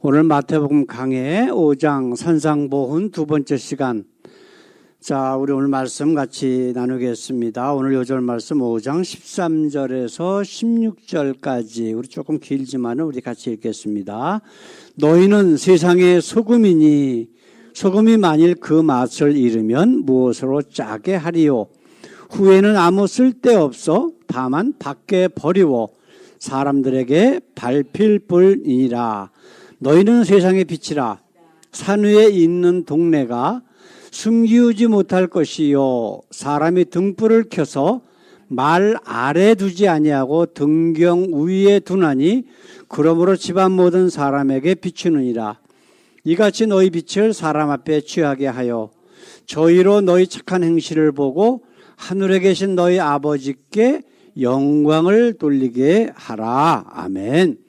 오늘 마태복음 강해 5장 산상보훈 두 번째 시간. 자, 우리 오늘 말씀 같이 나누겠습니다. 오늘 요절 말씀 5장 13절에서 16절까지 우리 조금 길지만 우리 같이 읽겠습니다. 너희는 세상의 소금이니 소금이 만일 그 맛을 잃으면 무엇으로 짜게 하리요? 후에는 아무 쓸데없어 다만 밖에 버리고 사람들에게 밟힐 뿐이니라. 너희는 세상의 빛이라. 산 위에 있는 동네가 숨기우지 못할 것이요, 사람이 등불을 켜서 말 아래 두지 아니하고 등경 위에 두나니 그러므로 집안 모든 사람에게 비추느니라. 이같이 너희 빛을 사람 앞에 취하게 하여 저희로 너희 착한 행실을 보고 하늘에 계신 너희 아버지께 영광을 돌리게 하라. 아멘.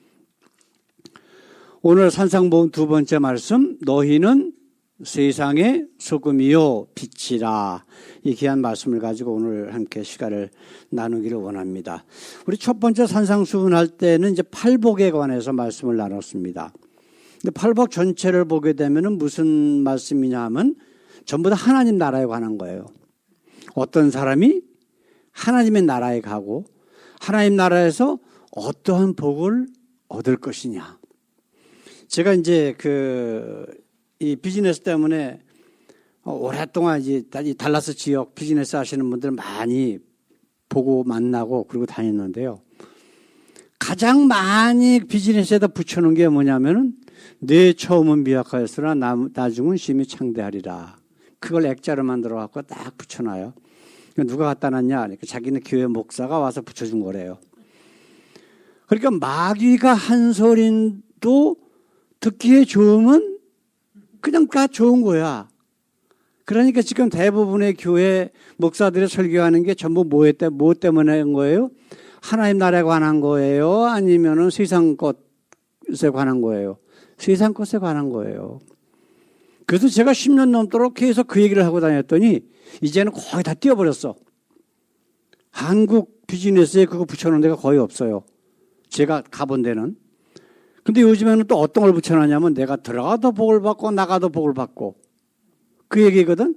오늘 산상보훈 두 번째 말씀, 너희는 세상의 소금이요 빛이라. 이 귀한 말씀을 가지고 오늘 함께 시간을 나누기를 원합니다. 우리 첫 번째 산상수훈할 때는 이제 팔복에 관해서 말씀을 나눴습니다. 근데 팔복 전체를 보게 되면은 무슨 말씀이냐 하면 전부 다 하나님 나라에 관한 거예요. 어떤 사람이 하나님의 나라에 가고 하나님 나라에서 어떠한 복을 얻을 것이냐. 제가 이제 이 비즈니스 때문에 오랫동안 이제 달라스 지역 비즈니스 하시는 분들 많이 보고 만나고 그리고 다녔는데요. 가장 많이 비즈니스에다 붙여놓은 게 뭐냐면은 내 처음은 미약하였으나 나중은 심히 창대하리라. 그걸 액자로 만들어 갖고 딱 붙여놔요. 누가 갖다 놨냐? 그러니까 자기네 교회 목사가 와서 붙여준 거래요. 그러니까 마귀가 한 소리도 듣기에 좋으면 그냥 다 좋은 거야. 그러니까 지금 대부분의 교회 목사들이 설교하는 게 전부 뭐 때문에 한 거예요? 하나님 나라에 관한 거예요? 아니면은 세상 것에 관한 거예요? 세상 것에 관한 거예요. 그래서 제가 10년 넘도록 계속 그 얘기를 하고 다녔더니 이제는 거의 다 띄워버렸어. 한국 비즈니스에 그거 붙여놓은 데가 거의 없어요. 제가 가본 데는. 근데 요즘에는 또 어떤 걸 붙여놨냐면 내가 들어가도 복을 받고 나가도 복을 받고 그 얘기거든.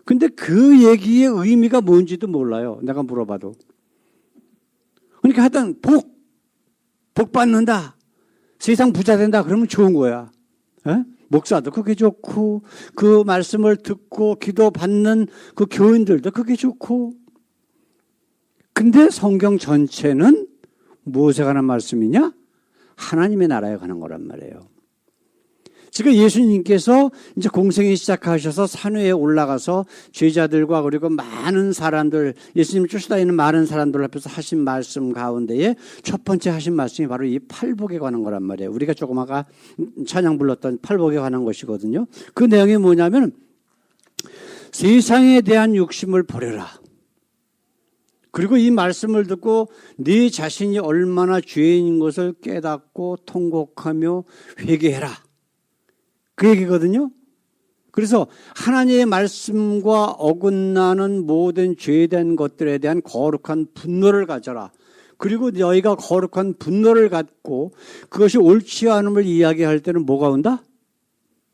근데 그 얘기의 의미가 뭔지도 몰라요. 내가 물어봐도. 그러니까 하여튼 복 받는다. 세상 부자 된다. 그러면 좋은 거야. 에? 목사도 그게 좋고 그 말씀을 듣고 기도 받는 그 교인들도 그게 좋고. 근데 성경 전체는 무엇에 관한 말씀이냐? 하나님의 나라에 관한 거란 말이에요. 지금 예수님께서 이제 공생이 시작하셔서 산 위에 올라가서 제자들과 그리고 많은 사람들, 예수님을 쫓아다니는 많은 사람들 앞에서 하신 말씀 가운데에 첫 번째 하신 말씀이 바로 이 팔복에 관한 거란 말이에요. 우리가 조금 아까 찬양 불렀던 팔복에 관한 것이거든요. 그 내용이 뭐냐면 세상에 대한 욕심을 버려라. 그리고 이 말씀을 듣고 네 자신이 얼마나 죄인인 것을 깨닫고 통곡하며 회개해라. 그 얘기거든요. 그래서 하나님의 말씀과 어긋나는 모든 죄된 것들에 대한 거룩한 분노를 가져라. 그리고 너희가 거룩한 분노를 갖고 그것이 옳지 않음을 이야기할 때는 뭐가 온다?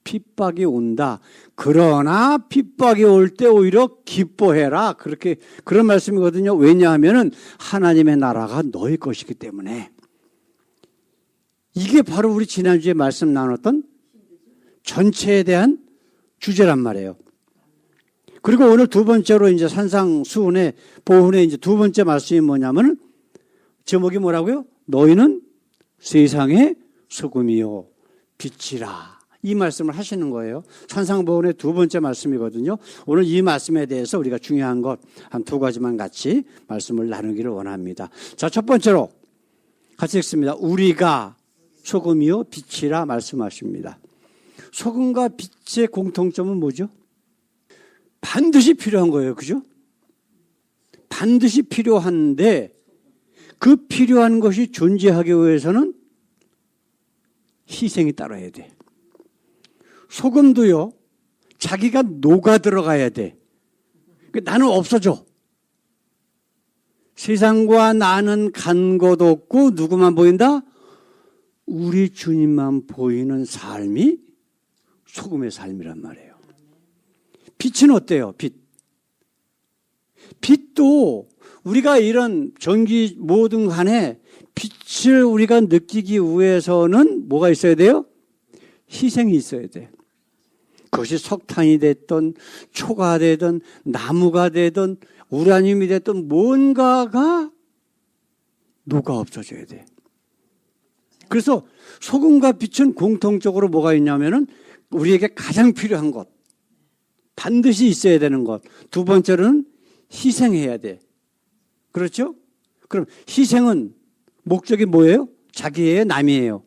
핍박이 온다. 그러나 핍박이 올 때 오히려 기뻐해라. 그런 말씀이거든요. 왜냐하면은 하나님의 나라가 너희 것이기 때문에. 이게 바로 우리 지난주에 말씀 나눴던 전체에 대한 주제란 말이에요. 그리고 오늘 두 번째로 이제 산상수훈의 보훈의 이제 두 번째 말씀이 뭐냐면은 제목이 뭐라고요? 너희는 세상의 소금이요 빛이라. 이 말씀을 하시는 거예요. 산상보훈의 두 번째 말씀이거든요. 오늘 이 말씀에 대해서 우리가 중요한 것 한 두 가지만 같이 말씀을 나누기를 원합니다. 자, 첫 번째로 같이 읽습니다. 우리가 소금이요 빛이라 말씀하십니다. 소금과 빛의 공통점은 뭐죠? 반드시 필요한 거예요. 그죠? 반드시 필요한데 그 필요한 것이 존재하기 위해서는 희생이 따라야 돼. 소금도요, 자기가 녹아 들어가야 돼. 나는 없어져. 세상과 나는 간 것도 없고 누구만 보인다? 우리 주님만 보이는 삶이 소금의 삶이란 말이에요. 빛은 어때요? 빛도 우리가 이런 전기 뭐든 간에 빛을 우리가 느끼기 위해서는 뭐가 있어야 돼요? 희생이 있어야 돼. 그것이 석탄이 됐든 초가 되든 나무가 되든 우라늄이 됐든 뭔가가 녹아 없어져야 돼. 그래서 소금과 빛은 공통적으로 뭐가 있냐면은 우리에게 가장 필요한 것, 반드시 있어야 되는 것. 두 번째로는 희생해야 돼. 그렇죠? 그럼 희생은 목적이 뭐예요? 자기예요? 남이에요?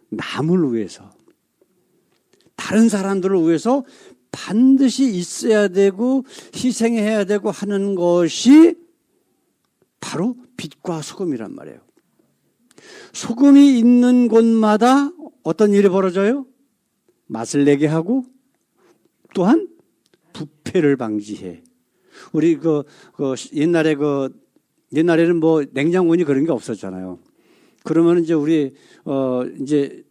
남을 위해서. 다른 사람들을 위해서 반드시 있어야 되고 희생해야 되고 하는 것이 바로 빛과 소금이란 말이에요. 소금이 있는 곳마다 어떤 일이 벌어져요? 맛을 내게 하고 또한 부패를 방지해. 우리 옛날에는 뭐 냉장고니 그런 게 없었잖아요. 그러면 이제 우리 이제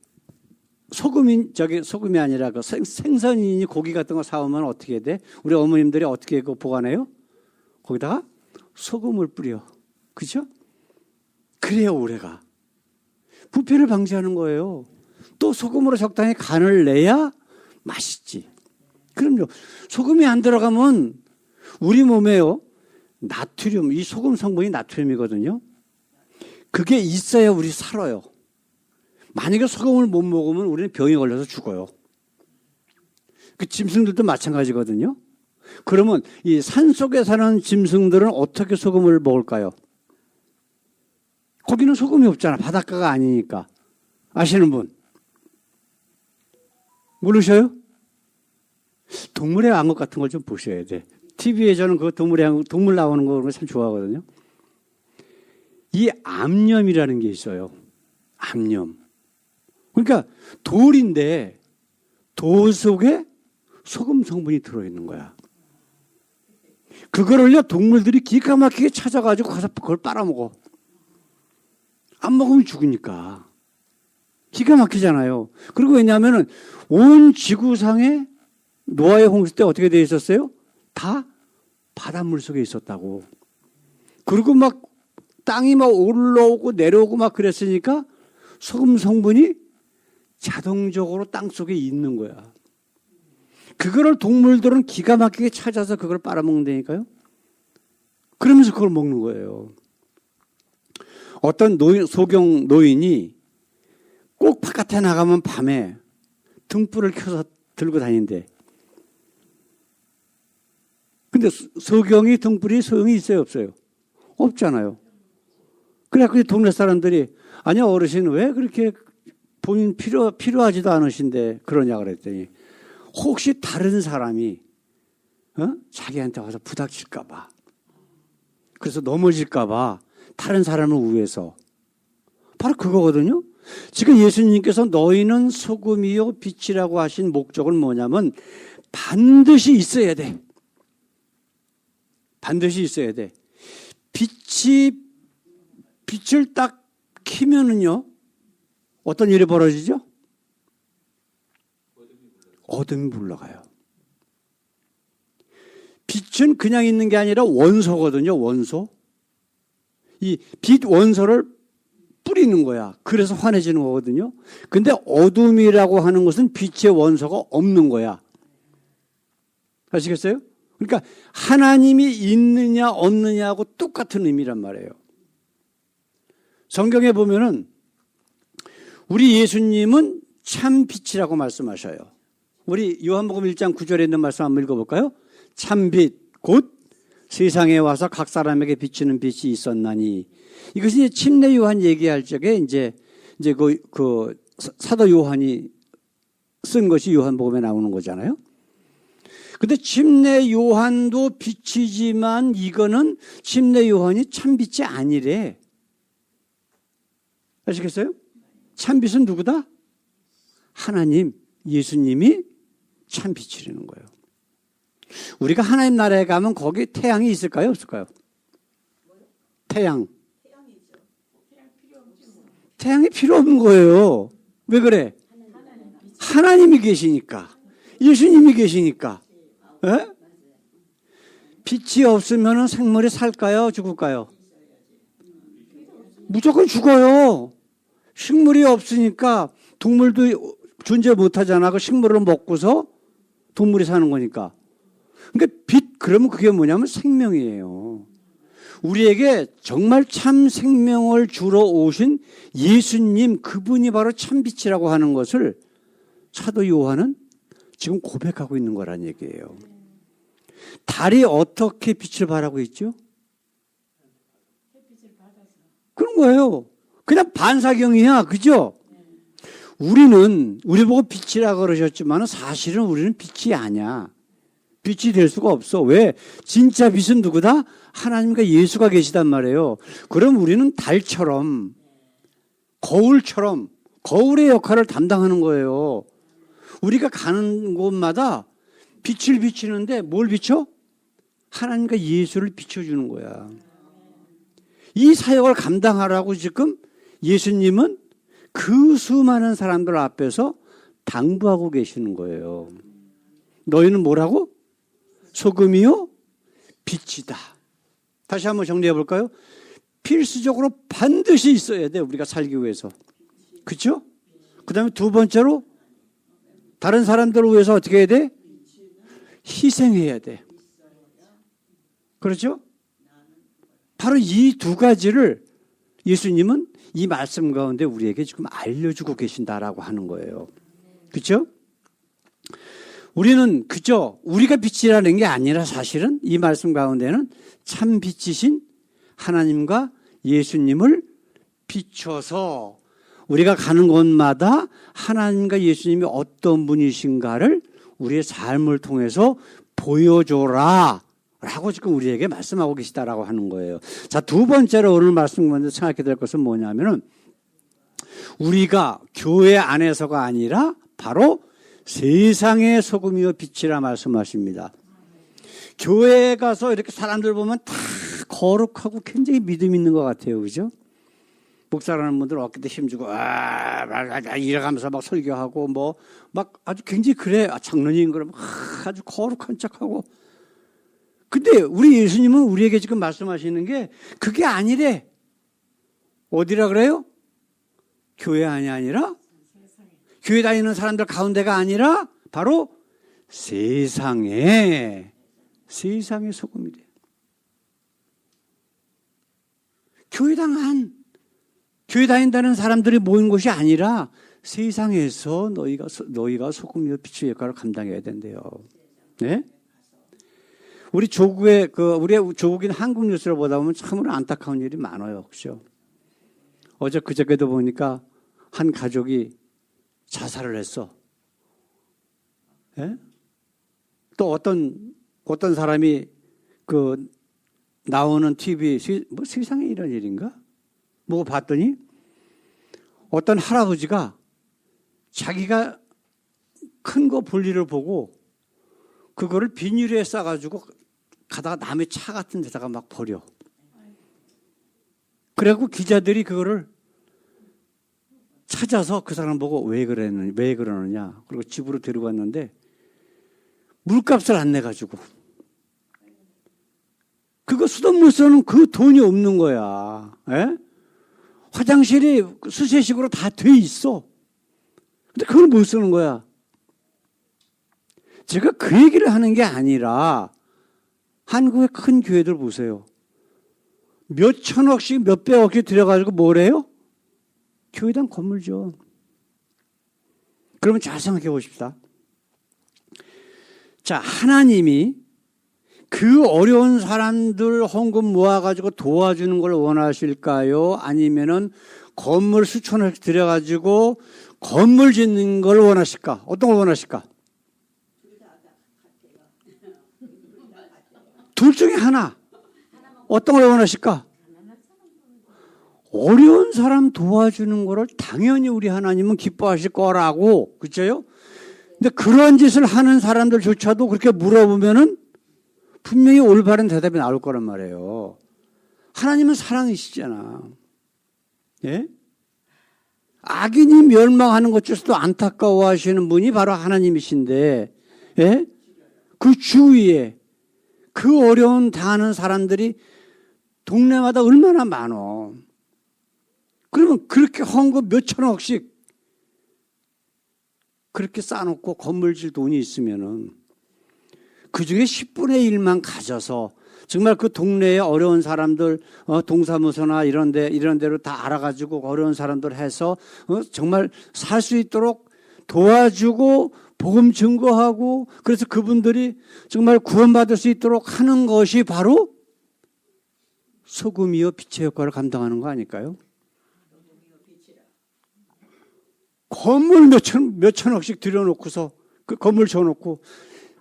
소금이 아니라 그 생선이니 고기 같은 거 사오면 어떻게 돼? 우리 어머님들이 어떻게 그거 보관해요? 거기다가 소금을 뿌려. 그죠? 그래야 오래가. 부패를 방지하는 거예요. 또 소금으로 적당히 간을 내야 맛있지. 그럼요. 소금이 안 들어가면 우리 몸에요. 나트륨, 이 소금 성분이 나트륨이거든요. 그게 있어야 우리 살아요. 만약에 소금을 못 먹으면 우리는 병에 걸려서 죽어요. 그 짐승들도 마찬가지거든요. 그러면 이 산속에 사는 짐승들은 어떻게 소금을 먹을까요? 거기는 소금이 없잖아. 바닷가가 아니니까. 아시는 분? 모르셔요? 동물의 왕국 같은 걸 좀 보셔야 돼. TV에 저는 그 동물 나오는 거 참 좋아하거든요. 이 암염이라는 게 있어요. 암염. 그러니까 돌인데 돌 속에 소금 성분이 들어있는 거야. 그거를요 동물들이 기가 막히게 찾아가지고 가서 그걸 빨아먹어. 안 먹으면 죽으니까. 기가 막히잖아요. 그리고 왜냐하면 온 지구상에 노아의 홍수 때 어떻게 돼 있었어요? 다 바닷물 속에 있었다고. 그리고 막 땅이 막 올라오고 내려오고 막 그랬으니까 소금 성분이 자동적으로 땅 속에 있는 거야. 그거를 동물들은 기가 막히게 찾아서 그걸 빨아먹는다니까요. 그러면서 그걸 먹는 거예요. 어떤 소경 노인이 꼭 바깥에 나가면 밤에 등불을 켜서 들고 다닌대. 근데 소경이 등불이 소용이 있어요, 없어요? 없잖아요. 그래서 동네 사람들이 아니야 어르신 왜 그렇게 본인 필요하지도 않으신데 그러냐 그랬더니 혹시 다른 사람이 자기한테 와서 부닥칠까 봐, 그래서 넘어질까 봐 다른 사람을 위해서. 바로 그거거든요. 지금 예수님께서 너희는 소금이요 빛이라고 하신 목적은 뭐냐면 반드시 있어야 돼. 반드시 있어야 돼. 빛을 딱 켜면은요 어떤 일이 벌어지죠? 어둠이 물러가요. 빛은 그냥 있는 게 아니라 원소거든요. 원소. 이 빛 원소를 뿌리는 거야. 그래서 환해지는 거거든요. 근데 어둠이라고 하는 것은 빛의 원소가 없는 거야. 아시겠어요? 그러니까 하나님이 있느냐 없느냐하고 똑같은 의미란 말이에요. 성경에 보면은 우리 예수님은 참 빛이라고 말씀하셔요. 우리 요한복음 1장 9절에 있는 말씀 한번 읽어볼까요? 참 빛, 곧 세상에 와서 각 사람에게 비치는 빛이 있었나니. 이것이 이제 침례 요한 얘기할 적에 이제 그 사도 요한이 쓴 것이 요한복음에 나오는 거잖아요. 근데 침례 요한도 빛이지만 이거는 침례 요한이 참 빛이 아니래. 아시겠어요? 참 빛은 누구다? 하나님, 예수님이 참 빛이라는 거예요. 우리가 하나님 나라에 가면 거기 태양이 있을까요? 없을까요? 태양 태양이 필요 없는 거예요. 왜 그래? 하나님이 계시니까. 예수님이 계시니까. 예? 빛이 없으면 생물이 살까요? 죽을까요? 무조건 죽어요. 식물이 없으니까 동물도 존재 못하잖아. 그 식물을 먹고서 동물이 사는 거니까. 그러니까 빛, 그러면 그게 뭐냐면 생명이에요. 우리에게 정말 참 생명을 주러 오신 예수님, 그분이 바로 참 빛이라고 하는 것을 사도 요한은 지금 고백하고 있는 거란 얘기예요. 달이 어떻게 빛을 발하고 있죠? 그런 거예요. 그냥 반사경이야. 그죠? 우리 보고 빛이라 그러셨지만 사실은 우리는 빛이 아니야. 빛이 될 수가 없어. 왜? 진짜 빛은 누구다? 하나님과 예수가 계시단 말이에요. 그럼 우리는 달처럼, 거울처럼, 거울의 역할을 담당하는 거예요. 우리가 가는 곳마다 빛을 비추는데 뭘 비춰? 하나님과 예수를 비춰주는 거야. 이 사역을 감당하라고 지금 예수님은 그 수많은 사람들 앞에서 당부하고 계시는 거예요. 너희는 뭐라고? 소금이요? 빛이다. 다시 한번 정리해 볼까요? 필수적으로 반드시 있어야 돼. 우리가 살기 위해서. 그렇죠? 그 다음에 두 번째로 다른 사람들을 위해서 어떻게 해야 돼? 희생해야 돼. 그렇죠? 바로 이 두 가지를 예수님은 이 말씀 가운데 우리에게 지금 알려주고 계신다라고 하는 거예요. 그렇죠? 우리는 그저 우리가 빛이라는 게 아니라 사실은 이 말씀 가운데는 참 빛이신 하나님과 예수님을 비춰서 우리가 가는 곳마다 하나님과 예수님이 어떤 분이신가를 우리의 삶을 통해서 보여줘라 라고 지금 우리에게 말씀하고 계시다라고 하는 거예요. 자, 두 번째로 오늘 말씀 가운데 생각해야 될 것은 뭐냐면은 우리가 교회 안에서가 아니라 바로 세상의 소금이요 빛이라 말씀하십니다. 교회에 가서 이렇게 사람들 보면 다 거룩하고 굉장히 믿음 있는 것 같아요. 그죠? 목사라는 분들 어깨에 힘주고 이래가면서 막 설교하고 뭐 막 아주 굉장히 그래. 장로님 그러면 아주 거룩한 척하고. 근데 우리 예수님은 우리에게 지금 말씀하시는 게 그게 아니래. 어디라 그래요? 교회 안이 아니라 교회 다니는 사람들 가운데가 아니라 바로 세상의 소금이래. 교회 다닌다는 사람들이 모인 곳이 아니라 세상에서 너희가 소금이요 빛의 역할을 감당해야 된대요. 네? 우리 조국의 우리의 조국인 한국 뉴스를 보다 보면 참으로 안타까운 일이 많아요. 그렇죠? 그저께도 보니까 한 가족이 자살을 했어. 예? 또 어떤 사람이 나오는 TV 뭐 세상에 이런 일인가? 뭐 봤더니 어떤 할아버지가 자기가 큰 거 볼일을 보고 그거를 비닐에 싸가지고 가다가 남의 차 같은 데다가 막 버려. 그래갖고 기자들이 그거를 찾아서 그 사람 보고 왜 그러느냐. 그리고 집으로 데리고 왔는데 물값을 안 내가지고. 그거 수돗물 그 돈이 없는 거야. 에? 화장실이 수세식으로 다 돼 있어. 근데 그걸 못 쓰는 거야. 제가 그 얘기를 하는 게 아니라 한국의 큰 교회들 보세요. 몇 천억씩 몇 백억씩 들여가지고 뭐래요? 교회당 건물죠. 그러면 잘 생각해 보십시다. 자, 하나님이 그 어려운 사람들 헌금 모아가지고 도와주는 걸 원하실까요? 아니면은 건물 수천을 들여가지고 건물 짓는 걸 원하실까? 어떤 걸 원하실까? 둘 중에 하나. 어떤 걸 원하실까? 어려운 사람 도와주는 거를 당연히 우리 하나님은 기뻐하실 거라고. 그렇죠? 근데 그런 짓을 하는 사람들조차도 그렇게 물어보면은 분명히 올바른 대답이 나올 거란 말이에요. 하나님은 사랑이시잖아. 예? 악인이 멸망하는 것조차도 안타까워하시는 분이 바로 하나님이신데, 예? 그 주위에 그 어려운 당하는 사람들이 동네마다 얼마나 많어. 그러면 그렇게 헌거 몇천억씩 그렇게 쌓아놓고 건물질 돈이 있으면은 그 중에 10분의 1만 가져서 정말 그 동네에 어려운 사람들, 동사무소나 이런 데로 다 알아가지고 어려운 사람들 해서 정말 살 수 있도록 도와주고 복음 증거하고 그래서 그분들이 정말 구원받을 수 있도록 하는 것이 바로 소금이요 빛의 역할을 감당하는 거 아닐까요? 건물 몇천억씩 들여놓고서 그 건물 줘놓고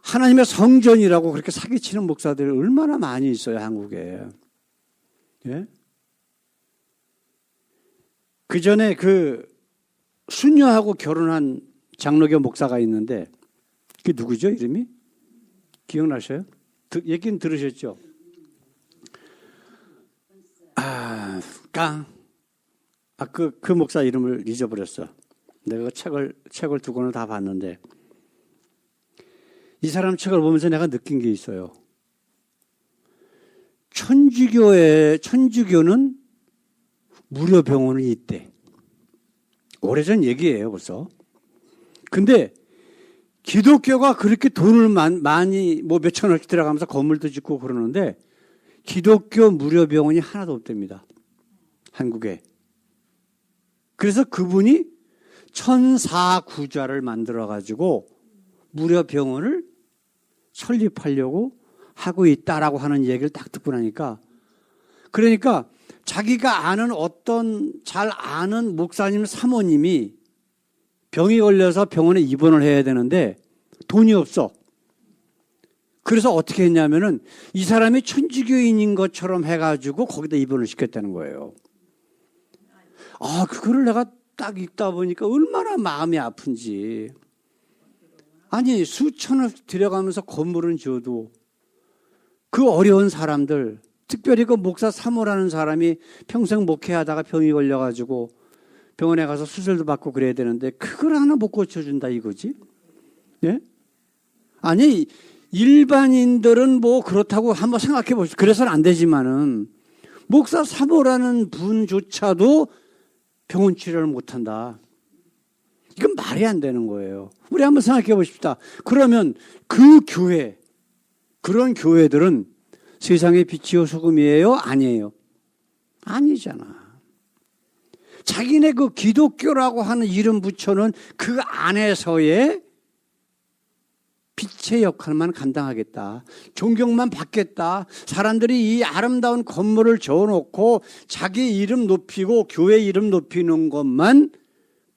하나님의 성전이라고 그렇게 사기치는 목사들이 얼마나 많이 있어요, 한국에. 예? 그 전에 그 수녀하고 결혼한 장로교 목사가 있는데, 그게 누구죠, 이름이? 기억나셔요? 얘기는 들으셨죠? 그 목사 이름을 잊어버렸어. 내가 책을 두 권을 다 봤는데, 이 사람 책을 보면서 내가 느낀 게 있어요. 천주교는 무료 병원이 있대. 오래전 얘기예요, 벌써. 근데 기독교가 그렇게 돈을 많이 몇천억씩 들어가면서 건물도 짓고 그러는데 기독교 무료 병원이 하나도 없답니다, 한국에. 그래서 그분이 천사구좌를 만들어가지고 무료 병원을 설립하려고 하고 있다라고 하는 얘기를 딱 듣고 나니까, 그러니까 자기가 아는 잘 아는 목사님 사모님이 병이 걸려서 병원에 입원을 해야 되는데 돈이 없어. 그래서 어떻게 했냐면은 이 사람이 천주교인인 것처럼 해가지고 거기다 입원을 시켰다는 거예요. 그거를 내가 딱 읽다 보니까 얼마나 마음이 아픈지. 아니, 수천억 들여가면서 건물은 지어도 그 어려운 사람들, 특별히 그 목사 사모라는 사람이 평생 목회하다가 병이 걸려가지고 병원에 가서 수술도 받고 그래야 되는데 그걸 하나 못 고쳐준다 이거지? 예? 아니, 일반인들은 뭐 그렇다고 한번 생각해 보십시오. 그래서는 안 되지만은 목사 사모라는 분조차도 병원 치료를 못한다. 이건 말이 안 되는 거예요. 우리 한번 생각해 보십시다. 그러면 그 교회, 그런 교회들은 세상의 빛이요 소금이에요? 아니에요? 아니잖아. 자기네 그 기독교라고 하는 이름 붙여놓은 그 안에서의 빛의 역할만 감당하겠다. 존경만 받겠다. 사람들이 이 아름다운 건물을 지어놓고 자기 이름 높이고 교회 이름 높이는 것만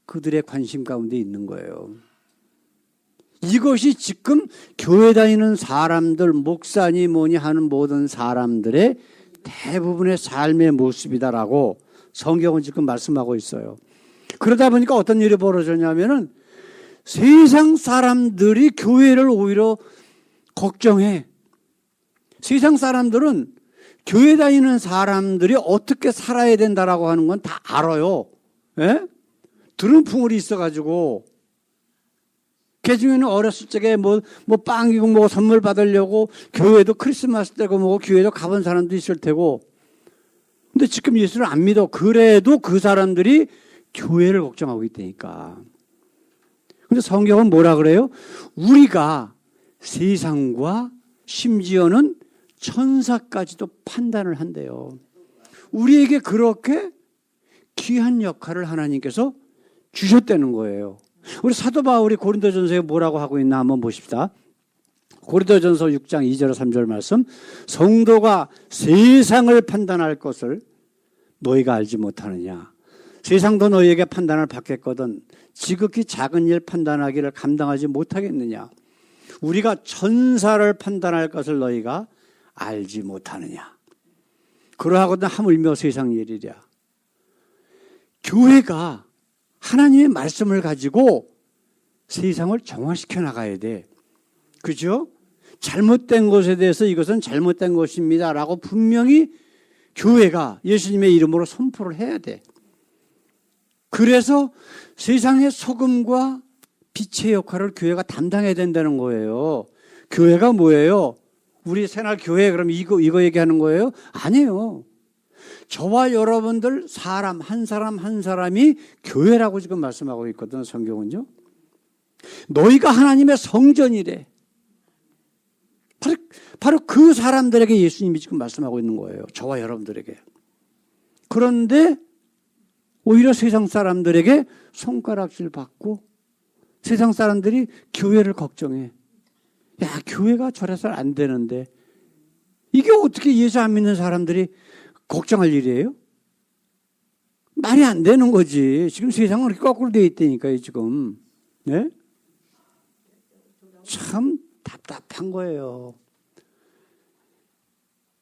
그들의 관심 가운데 있는 거예요. 이것이 지금 교회 다니는 사람들, 목사니 뭐니 하는 모든 사람들의 대부분의 삶의 모습이다라고 성경은 지금 말씀하고 있어요. 그러다 보니까 어떤 일이 벌어졌냐면은 세상 사람들이 교회를 오히려 걱정해. 세상 사람들은 교회 다니는 사람들이 어떻게 살아야 된다라고 하는 건 다 알아요. 예? 들은 풍월이 있어가지고. 그 중에는 어렸을 적에 빵이고 뭐 선물 받으려고 교회도 크리스마스 때고 뭐 교회도 가본 사람도 있을 테고. 근데 지금 예수를 안 믿어. 그래도 그 사람들이 교회를 걱정하고 있다니까. 근데 성경은 뭐라 그래요? 우리가 세상과 심지어는 천사까지도 판단을 한대요. 우리에게 그렇게 귀한 역할을 하나님께서 주셨다는 거예요. 우리 사도 바울이 고린도전서에 뭐라고 하고 있나 한번 보십시다. 고린도전서 6장 2절 3절 말씀. 성도가 세상을 판단할 것을 너희가 알지 못하느냐. 세상도 너희에게 판단을 받겠거든 지극히 작은 일 판단하기를 감당하지 못하겠느냐. 우리가 천사를 판단할 것을 너희가 알지 못하느냐. 그러하거든 하물며 세상 일이랴. 교회가 하나님의 말씀을 가지고 세상을 정화시켜 나가야 돼. 그죠? 잘못된 것에 대해서 이것은 잘못된 것입니다 라고 분명히 교회가 예수님의 이름으로 선포를 해야 돼. 그래서 세상의 소금과 빛의 역할을 교회가 담당해야 된다는 거예요. 교회가 뭐예요? 우리 새날 교회 그럼 이거 얘기하는 거예요? 아니에요. 저와 여러분들 사람 한 사람이 교회라고 지금 말씀하고 있거든, 성경은요. 너희가 하나님의 성전이래. 바로 그 사람들에게 예수님이 지금 말씀하고 있는 거예요. 저와 여러분들에게. 그런데 오히려 세상 사람들에게 손가락질 받고 세상 사람들이 교회를 걱정해. 야, 교회가 저래서는 안 되는데. 이게 어떻게 예수 안 믿는 사람들이 걱정할 일이에요? 말이 안 되는 거지. 지금 세상은 그렇게 거꾸로 되어 있다니까요, 지금. 네? 참 답답한 거예요.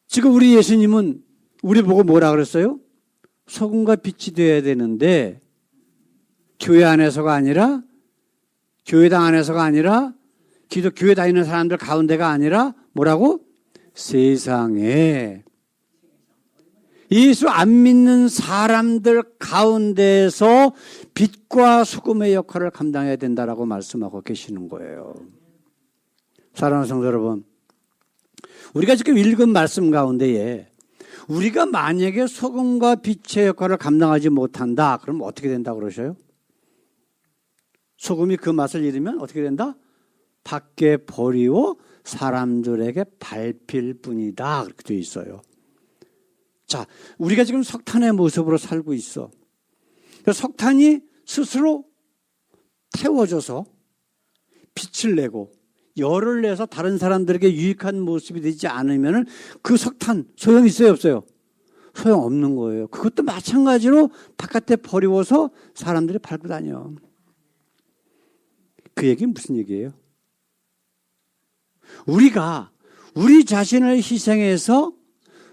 지금 우리 예수님은 우리 보고 뭐라 그랬어요? 소금과 빛이 되어야 되는데 교회 안에서가 아니라 교회당 안에서가 아니라 기독 교회 다니는 사람들 가운데가 아니라 뭐라고? 세상에 예수 안 믿는 사람들 가운데서 빛과 소금의 역할을 감당해야 된다라고 말씀하고 계시는 거예요. 사랑하는 성도 여러분, 우리가 지금 읽은 말씀 가운데에 우리가 만약에 소금과 빛의 역할을 감당하지 못한다, 그럼 어떻게 된다 그러셔요? 소금이 그 맛을 잃으면 어떻게 된다? 밖에 버리워 사람들에게 밟힐 뿐이다, 그렇게 되어 있어요. 자, 우리가 지금 석탄의 모습으로 살고 있어. 석탄이 스스로 태워져서 빛을 내고 열을 내서 다른 사람들에게 유익한 모습이 되지 않으면 그 석탄 소용이 있어요, 없어요? 소용없는 거예요. 그것도 마찬가지로 바깥에 버리워서 사람들이 밟고 다녀. 그 얘기는 무슨 얘기예요? 우리가 우리 자신을 희생해서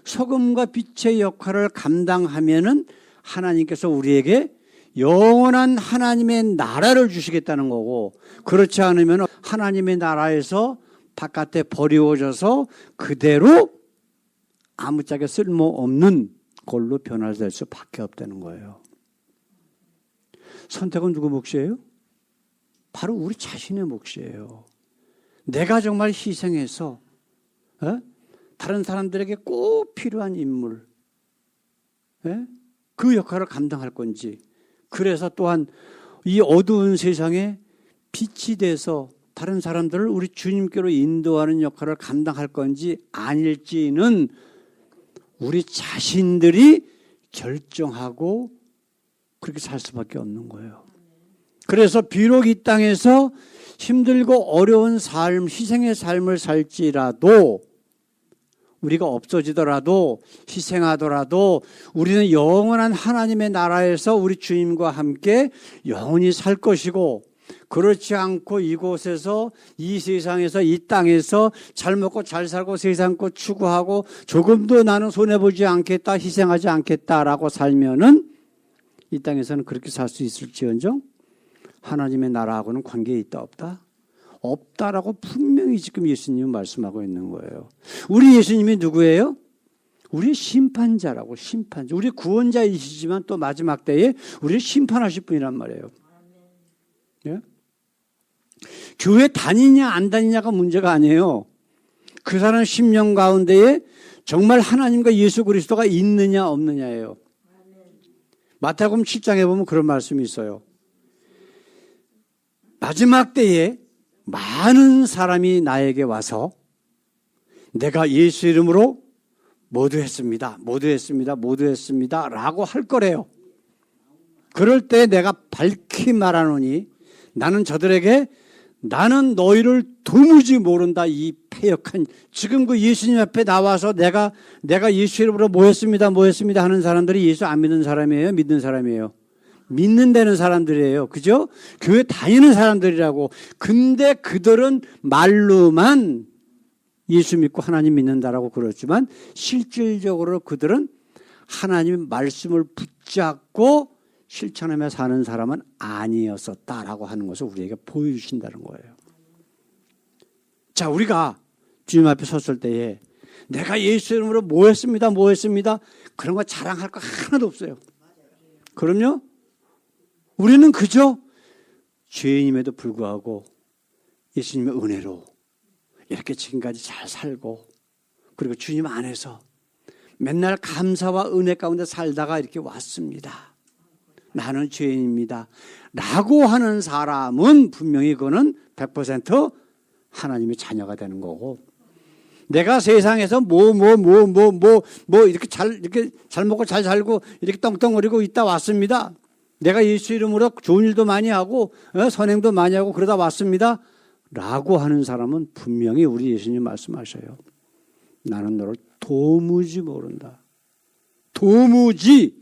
소금과 빛의 역할을 감당하면은 하나님께서 우리에게 영원한 하나님의 나라를 주시겠다는 거고, 그렇지 않으면 하나님의 나라에서 바깥에 버리워져서 그대로 아무짝에 쓸모없는 걸로 변화될 수밖에 없다는 거예요. 선택은 누구 몫이에요? 바로 우리 자신의 몫이에요. 내가 정말 희생해서 다른 사람들에게 꼭 필요한 인물, 그 역할을 감당할 건지, 그래서 또한 이 어두운 세상에 빛이 돼서 다른 사람들을 우리 주님께로 인도하는 역할을 감당할 건지 아닐지는 우리 자신들이 결정하고 그렇게 살 수밖에 없는 거예요. 그래서 비록 이 땅에서 힘들고 어려운 삶, 희생의 삶을 살지라도, 우리가 없어지더라도 희생하더라도 우리는 영원한 하나님의 나라에서 우리 주님과 함께 영원히 살 것이고, 그렇지 않고 이곳에서 이 세상에서 이 땅에서 잘 먹고 잘 살고 세상 것 추구하고 조금도 나는 손해보지 않겠다, 희생하지 않겠다라고 살면은 이 땅에서는 그렇게 살 수 있을지언정 하나님의 나라하고는 관계에 있다 없다? 없다라고 분명히 지금 예수님은 말씀하고 있는 거예요. 우리 예수님이 누구예요? 우리의 심판자라고, 심판자. 우리 구원자이시지만 또 마지막 때에 우리를 심판하실 분이란 말이에요. 예? 교회 다니냐 안 다니냐가 문제가 아니에요. 그 사람 심령 가운데에 정말 하나님과 예수 그리스도가 있느냐 없느냐예요. 마태복음 7장에 보면 그런 말씀이 있어요. 마지막 때에 많은 사람이 나에게 와서 내가 예수 이름으로 모두 했습니다, 모두 했습니다, 모두 했습니다 라고 할 거래요. 그럴 때 내가 밝히 말하노니 나는 저들에게 나는 너희를 도무지 모른다, 이 패역한, 지금 그 예수님 앞에 나와서 내가 예수 이름으로 뭐 했습니다 하는 사람들이 예수 안 믿는 사람이에요, 믿는 사람이에요? 믿는다는 사람들이에요. 그죠? 교회 다니는 사람들이라고. 근데 그들은 말로만 예수 믿고 하나님 믿는다라고 그러지만 실질적으로 그들은 하나님의 말씀을 붙잡고 실천하며 사는 사람은 아니었었다라고 하는 것을 우리에게 보여주신다는 거예요. 자, 우리가 주님 앞에 섰을 때에 내가 예수 이름으로 뭐 했습니다 그런 거 자랑할 거 하나도 없어요. 그럼요? 우리는 그저 죄인임에도 불구하고 예수님의 은혜로 이렇게 지금까지 잘 살고 그리고 주님 안에서 맨날 감사와 은혜 가운데 살다가 이렇게 왔습니다. 나는 죄인입니다. 라고 하는 사람은 분명히 그거는 100% 하나님의 자녀가 되는 거고, 내가 세상에서 이렇게 잘 먹고 잘 살고 이렇게 떵떵거리고 있다 왔습니다. 내가 예수 이름으로 좋은 일도 많이 하고 선행도 많이 하고 그러다 왔습니다. 라고 하는 사람은 분명히 우리 예수님 말씀하셔요. 나는 너를 도무지 모른다. 도무지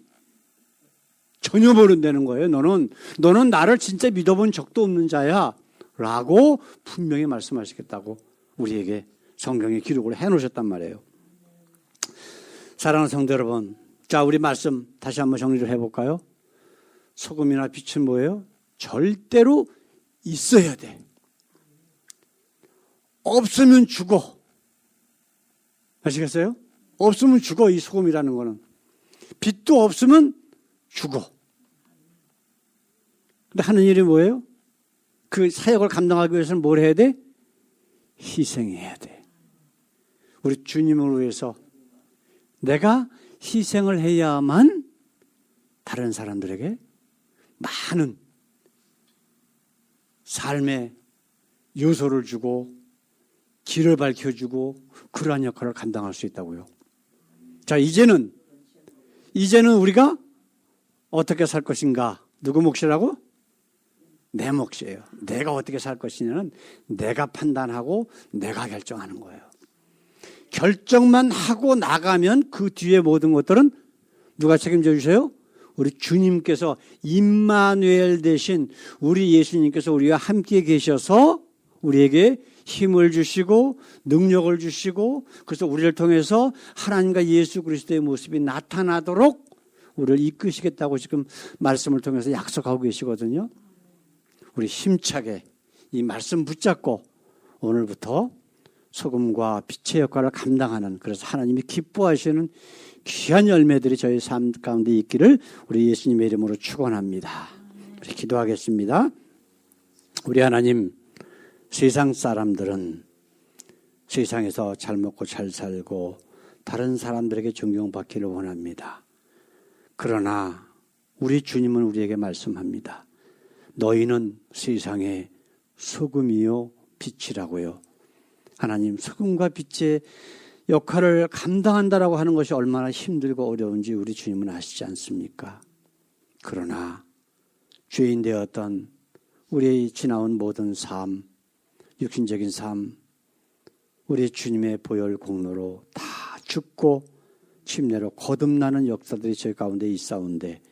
전혀 모른다는 거예요. 너는 나를 진짜 믿어본 적도 없는 자야. 라고 분명히 말씀하시겠다고 우리에게 성경에 기록을 해놓으셨단 말이에요. 사랑하는 성도 여러분, 자, 우리 말씀 다시 한번 정리를 해볼까요? 소금이나 빛은 뭐예요? 절대로 있어야 돼. 없으면 죽어. 아시겠어요? 없으면 죽어, 이 소금이라는 거는. 빛도 없으면 죽어. 근데 하는 일이 뭐예요? 그 사역을 감당하기 위해서는 뭘 해야 돼? 희생해야 돼. 우리 주님을 위해서 내가 희생을 해야만 다른 사람들에게 많은 삶의 요소를 주고 길을 밝혀주고 그러한 역할을 감당할 수 있다고요. 자, 이제는 우리가 어떻게 살 것인가? 누구 몫이라고? 내 몫이에요. 내가 어떻게 살 것이냐는 내가 판단하고 내가 결정하는 거예요. 결정만 하고 나가면 그 뒤에 모든 것들은 누가 책임져 주세요? 우리 주님께서 임마누엘 대신 우리 예수님께서 우리와 함께 계셔서 우리에게 힘을 주시고 능력을 주시고 그래서 우리를 통해서 하나님과 예수 그리스도의 모습이 나타나도록 우리를 이끄시겠다고 지금 말씀을 통해서 약속하고 계시거든요. 우리 힘차게 이 말씀 붙잡고 오늘부터 소금과 빛의 역할을 감당하는, 그래서 하나님이 기뻐하시는 귀한 열매들이 저희 삶 가운데 있기를 우리 예수님의 이름으로 축원합니다. 우리 기도하겠습니다. 우리 하나님, 세상 사람들은 세상에서 잘 먹고 잘 살고 다른 사람들에게 존경받기를 원합니다. 그러나 우리 주님은 우리에게 말씀합니다. 너희는 세상의 소금이요 빛이라고요. 하나님, 소금과 빛의 역할을 감당한다라고 하는 것이 얼마나 힘들고 어려운지 우리 주님은 아시지 않습니까? 그러나 죄인 되었던 우리의 지나온 모든 삶, 육신적인 삶, 우리 주님의 보혈 공로로 다 죽고 침례로 거듭나는 역사들이 저희 가운데 있사온데,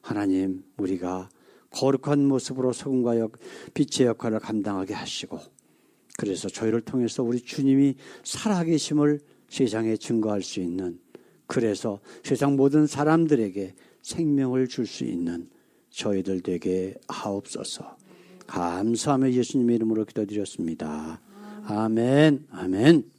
하나님, 우리가 거룩한 모습으로 소금과 빛의 역할을 감당하게 하시고, 그래서 저희를 통해서 우리 주님이 살아계심을 세상에 증거할 수 있는, 그래서 세상 모든 사람들에게 생명을 줄 수 있는 저희들 되게 하옵소서. 감사하며 예수님의 이름으로 기도드렸습니다. 아멘. 아멘.